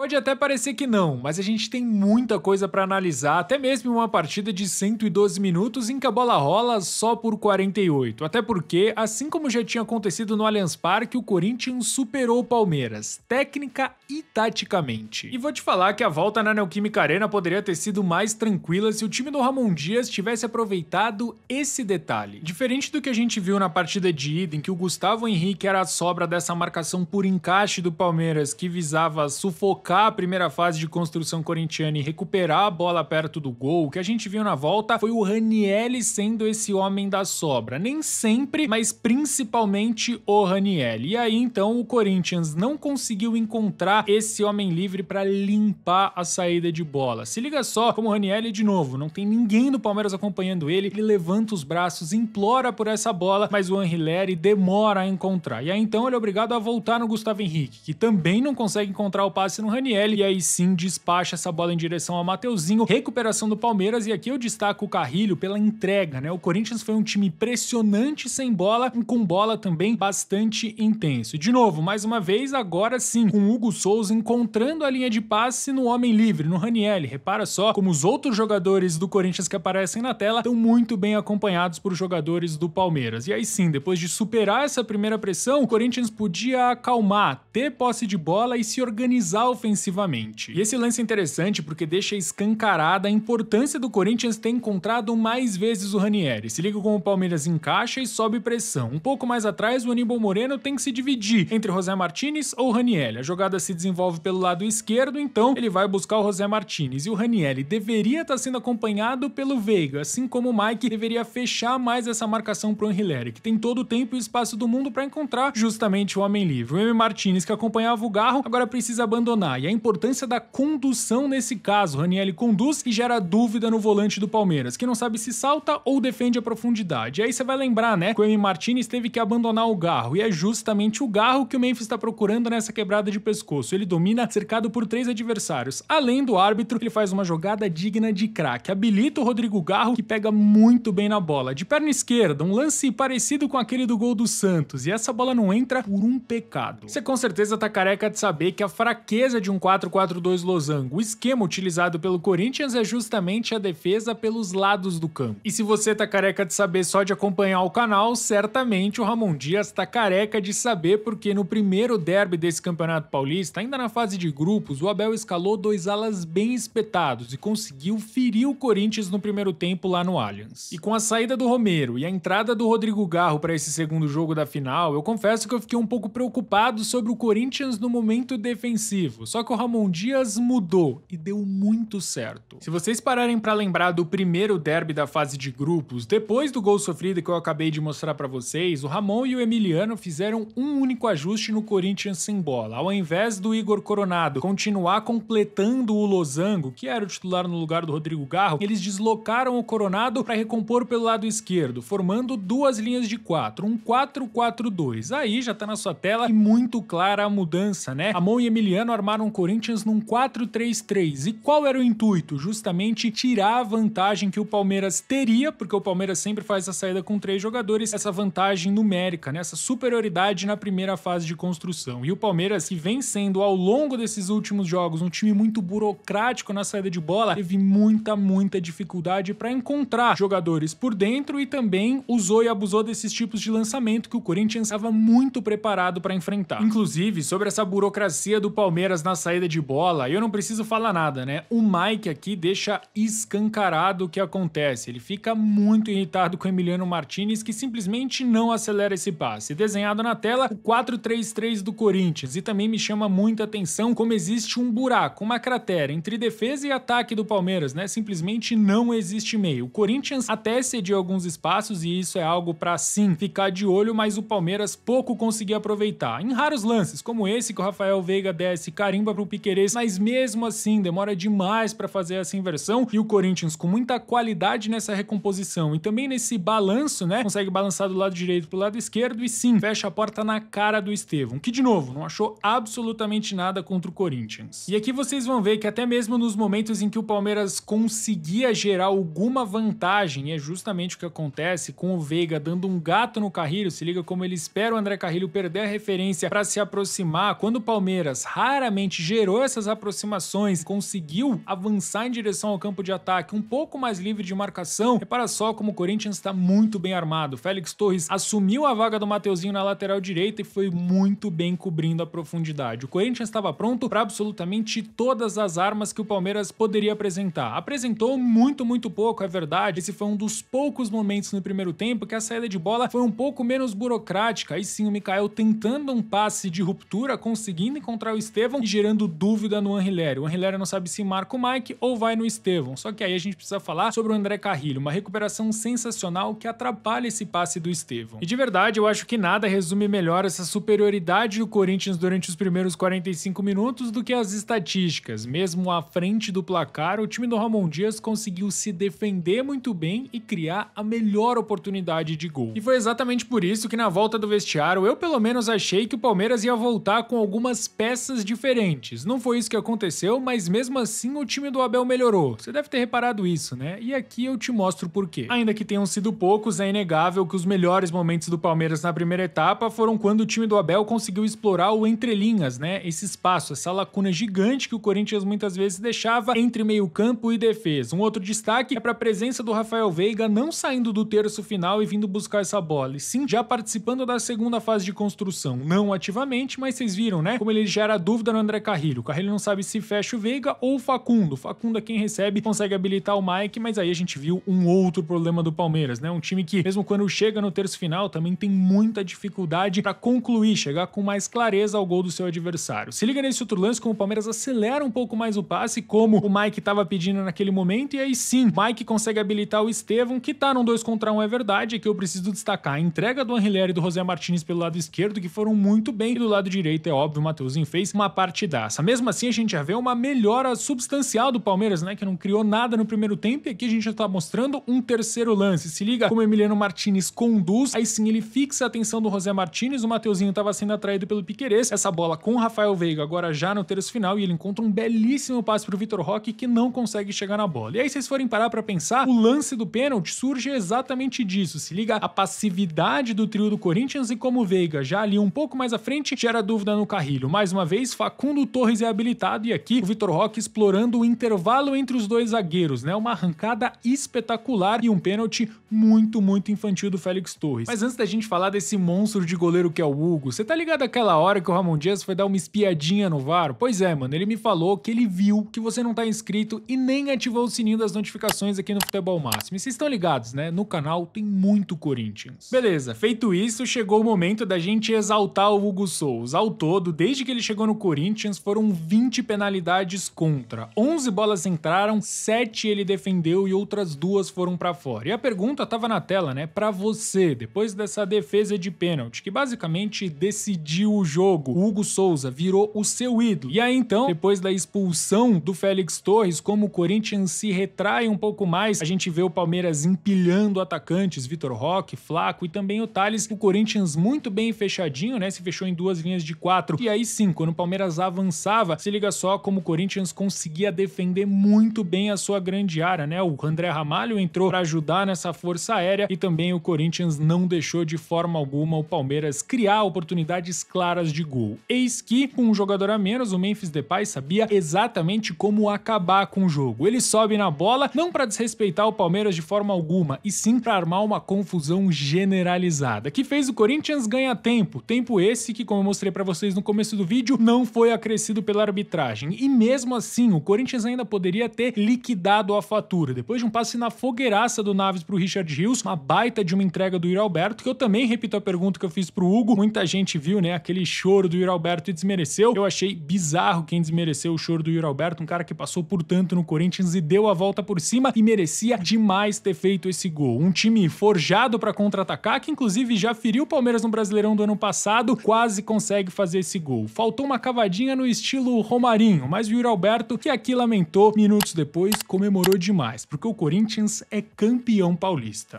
Pode até parecer que não, mas a gente tem muita coisa para analisar, até mesmo em uma partida de 112 minutos em que a bola rola só por 48. Até porque, assim como já tinha acontecido no Allianz Parque, o Corinthians superou o Palmeiras, técnica e taticamente. E vou te falar que a volta na Neoquímica Arena poderia ter sido mais tranquila se o time do Ramon Dias tivesse aproveitado esse detalhe. Diferente do que a gente viu na partida de ida, em que o Gustavo Henrique era a sobra dessa marcação por encaixe do Palmeiras que visava sufocar a primeira fase de construção corintiana e recuperar a bola perto do gol, o que a gente viu na volta foi o Ranielli sendo esse homem da sobra. Nem sempre, mas principalmente o Ranielli. E aí então o Corinthians não conseguiu encontrar esse homem livre para limpar a saída de bola. Se liga só como o Ranielli de novo, não tem ninguém do Palmeiras acompanhando ele levanta os braços, implora por essa bola, mas o Anrileri demora a encontrar. E aí então ele é obrigado a voltar no Gustavo Henrique, que também não consegue encontrar o passe no Ranielli, e aí sim despacha essa bola em direção ao Mateuzinho, recuperação do Palmeiras, e aqui eu destaco o Carrilho pela entrega, né? O Corinthians foi um time impressionante sem bola e com bola também bastante intenso. De novo, mais uma vez, agora sim, com o Hugo Souza encontrando a linha de passe no homem livre, no Ranielli. Repara só como os outros jogadores do Corinthians que aparecem na tela estão muito bem acompanhados por jogadores do Palmeiras. E aí sim, depois de superar essa primeira pressão, o Corinthians podia acalmar, ter posse de bola e se organizar ofensivamente. E esse lance é interessante porque deixa escancarada a importância do Corinthians ter encontrado mais vezes o Ranieri. Se liga como o Palmeiras encaixa e sobe pressão. Um pouco mais atrás, o Aníbal Moreno tem que se dividir entre José Martínez ou Ranieri. A jogada se desenvolve pelo lado esquerdo, então ele vai buscar o José Martínez. E o Ranieri deveria estar sendo acompanhado pelo Veiga, assim como o Mike deveria fechar mais essa marcação pro Anrileri, que tem todo o tempo e o espaço do mundo para encontrar justamente o homem livre. O M. Martínez, que acompanhava o Garro, agora precisa abandonar. E a importância da condução nesse caso. O Ranieri conduz e gera dúvida no volante do Palmeiras, que não sabe se salta ou defende a profundidade. E aí você vai lembrar, né, que o M. Martínez teve que abandonar o Garro, e é justamente o Garro que o Memphis está procurando nessa quebrada de pescoço. Ele domina cercado por 3 adversários. Além do árbitro, ele faz uma jogada digna de craque. Habilita o Rodrigo Garro, que pega muito bem na bola. De perna esquerda, um lance parecido com aquele do gol do Santos, e essa bola não entra por um pecado. Você com certeza tá careca de saber que a fraqueza de um 4-4-2 losango, o esquema utilizado pelo Corinthians, é justamente a defesa pelos lados do campo. E se você tá careca de saber só de acompanhar o canal, certamente o Ramon Dias tá careca de saber porque no primeiro derby desse Campeonato Paulista, ainda na fase de grupos, o Abel escalou 2 alas bem espetados e conseguiu ferir o Corinthians no primeiro tempo lá no Allianz. E com a saída do Romero e a entrada do Rodrigo Garro para esse segundo jogo da final, eu confesso que eu fiquei um pouco preocupado sobre o Corinthians no momento defensivo. Só que o Ramon Dias mudou e deu muito certo. Se vocês pararem para lembrar do primeiro derby da fase de grupos, depois do gol sofrido que eu acabei de mostrar para vocês, o Ramon e o Emiliano fizeram um único ajuste no Corinthians sem bola. Ao invés do Igor Coronado continuar completando o losango, que era o titular no lugar do Rodrigo Garro, eles deslocaram o Coronado para recompor pelo lado esquerdo, formando 2 linhas de 4, um 4-4-2. Aí já tá na sua tela e muito clara a mudança, né? Ramon e Emiliano armaram o Corinthians num 4-3-3. E qual era o intuito? Justamente tirar a vantagem que o Palmeiras teria, porque o Palmeiras sempre faz a saída com 3 jogadores, essa vantagem numérica, né? Essa superioridade na primeira fase de construção. E o Palmeiras, que vem sendo ao longo desses últimos jogos um time muito burocrático na saída de bola, teve muita dificuldade para encontrar jogadores por dentro e também usou e abusou desses tipos de lançamento que o Corinthians estava muito preparado para enfrentar. Inclusive, sobre essa burocracia do Palmeiras na saída de bola, eu não preciso falar nada, né? O Mike aqui deixa escancarado o que acontece. Ele fica muito irritado com o Emiliano Martínez, que simplesmente não acelera esse passe. Desenhado na tela, o 4-3-3 do Corinthians. E também me chama muita atenção como existe um buraco, uma cratera entre defesa e ataque do Palmeiras, né? Simplesmente não existe meio. O Corinthians até cediu alguns espaços e isso é algo pra sim ficar de olho, mas o Palmeiras pouco conseguia aproveitar. Em raros lances, como esse que o Rafael Veiga desce e carimba pro Piquerez, mas mesmo assim demora demais pra fazer essa inversão e o Corinthians com muita qualidade nessa recomposição e também nesse balanço, né? Consegue balançar do lado direito pro lado esquerdo e sim, fecha a porta na cara do Estevão, que de novo, não achou absolutamente nada contra o Corinthians. E aqui vocês vão ver que até mesmo nos momentos em que o Palmeiras conseguia gerar alguma vantagem, e é justamente o que acontece com o Veiga dando um gato no Carrilho, se liga como ele espera o André Carrilho perder a referência para se aproximar, quando o Palmeiras raramente justamente gerou essas aproximações, conseguiu avançar em direção ao campo de ataque um pouco mais livre de marcação. Repara só como o Corinthians está muito bem armado. Félix Torres assumiu a vaga do Mateuzinho na lateral direita e foi muito bem cobrindo a profundidade. O Corinthians estava pronto para absolutamente todas as armas que o Palmeiras poderia apresentar. Apresentou muito pouco, é verdade. Esse foi um dos poucos momentos no primeiro tempo que a saída de bola foi um pouco menos burocrática. Aí sim, o Mikael tentando um passe de ruptura, conseguindo encontrar o Estevão e gerando dúvida no Anrileri. O Anrileri não sabe se marca o Mike ou vai no Estevão. Só que aí a gente precisa falar sobre o André Carrilho, uma recuperação sensacional que atrapalha esse passe do Estevão. E de verdade, eu acho que nada resume melhor essa superioridade do Corinthians durante os primeiros 45 minutos do que as estatísticas. Mesmo à frente do placar, o time do Ramon Dias conseguiu se defender muito bem e criar a melhor oportunidade de gol. E foi exatamente por isso que na volta do vestiário eu pelo menos achei que o Palmeiras ia voltar com algumas peças diferentes. Não foi isso que aconteceu, mas mesmo assim o time do Abel melhorou. Você deve ter reparado isso, né? E aqui eu te mostro por quê. Ainda que tenham sido poucos, é inegável que os melhores momentos do Palmeiras na primeira etapa foram quando o time do Abel conseguiu explorar o entrelinhas, né? Esse espaço, essa lacuna gigante que o Corinthians muitas vezes deixava entre meio-campo e defesa. Um outro destaque é para a presença do Rafael Veiga não saindo do terço final e vindo buscar essa bola, e sim já participando da segunda fase de construção. Não ativamente, mas vocês viram, né? Como ele gera dúvida no André Carrilho. O Carrilho não sabe se fecha o Veiga ou o Facundo. O Facundo é quem recebe, consegue habilitar o Mike, mas aí a gente viu um outro problema do Palmeiras, né? Um time que, mesmo quando chega no terço final, também tem muita dificuldade para concluir, chegar com mais clareza ao gol do seu adversário. Se liga nesse outro lance, como o Palmeiras acelera um pouco mais o passe, como o Mike estava pedindo naquele momento, e aí sim, Mike consegue habilitar o Estevão, que tá num 2 contra 1, é verdade, é que eu preciso destacar a entrega do Anrileri e do José Martínez pelo lado esquerdo, que foram muito bem, e do lado direito, é óbvio, o Mateuzinho fez uma partidaça. Mesmo assim, a gente já vê uma melhora substancial do Palmeiras, né, que não criou nada no primeiro tempo, e aqui a gente já tá mostrando um terceiro lance. Se liga como o Emiliano Martínez conduz, aí sim ele fixa a atenção do José Martínez, o Mateuzinho estava sendo atraído pelo Piquerez, essa bola com o Rafael Veiga agora já no terço final, e ele encontra um belíssimo passe pro Vitor Roque, que não consegue chegar na bola. E aí, se vocês forem parar pra pensar, o lance do pênalti surge exatamente disso. Se liga a passividade do trio do Corinthians e como o Veiga já ali um pouco mais à frente gera dúvida no Carrilho. Mais uma vez, Facundo Torres é habilitado e aqui o Vitor Roque explorando o intervalo entre os dois zagueiros, né? Uma arrancada espetacular e um pênalti muito infantil do Félix Torres. Mas antes da gente falar desse monstro de goleiro que é o Hugo, você tá ligado àquela hora que o Ramon Dias foi dar uma espiadinha no VAR? Pois é, mano, ele me falou que ele viu que você não tá inscrito e nem ativou o sininho das notificações aqui no Futebol Máximo. E vocês estão ligados, né? No canal tem muito Corinthians. Beleza, feito isso, chegou o momento da gente exaltar o Hugo Souza. Ao todo, desde que ele chegou no Corinthians, foram 20 penalidades contra. 11 bolas entraram, 7 ele defendeu e outras 2 foram pra fora. E a pergunta tava na tela, né? Pra você, depois dessa defesa de pênalti, que basicamente decidiu o jogo, o Hugo Souza virou o seu ídolo. E aí então, depois da expulsão do Félix Torres, como o Corinthians se retrai um pouco mais, a gente vê o Palmeiras empilhando atacantes, Vitor Roque, Flaco e também o Thales. O Corinthians muito bem fechadinho, né? Se fechou em 2 linhas de 4. E aí sim, quando o Palmeiras avançava, se liga só como o Corinthians conseguia defender muito bem a sua grande área, né? O André Ramalho entrou para ajudar nessa força aérea e também o Corinthians não deixou de forma alguma o Palmeiras criar oportunidades claras de gol. Eis que, com um jogador a menos, o Memphis Depay sabia exatamente como acabar com o jogo. Ele sobe na bola, não para desrespeitar o Palmeiras de forma alguma, e sim para armar uma confusão generalizada, que fez o Corinthians ganhar tempo. Tempo esse que, como eu mostrei para vocês no começo do vídeo, não foi acrescido pela arbitragem. E mesmo assim, o Corinthians ainda poderia ter liquidado a fatura. Depois de um passe na fogueiraça do Naves pro Richard Rios, uma baita de uma entrega do Yuri Alberto, que eu também repito a pergunta que eu fiz pro Hugo, muita gente viu, né, aquele choro do Yuri Alberto e desmereceu. Eu achei bizarro quem desmereceu o choro do Yuri Alberto, um cara que passou por tanto no Corinthians e deu a volta por cima e merecia demais ter feito esse gol. Um time forjado para contra-atacar, que inclusive já feriu o Palmeiras no Brasileirão do ano passado, quase consegue fazer esse gol. Faltou uma cavadinha no estilo Romarinho, mas o Yuri Alberto, que aqui lamentou, minutos depois comemorou demais, porque o Corinthians é campeão paulista.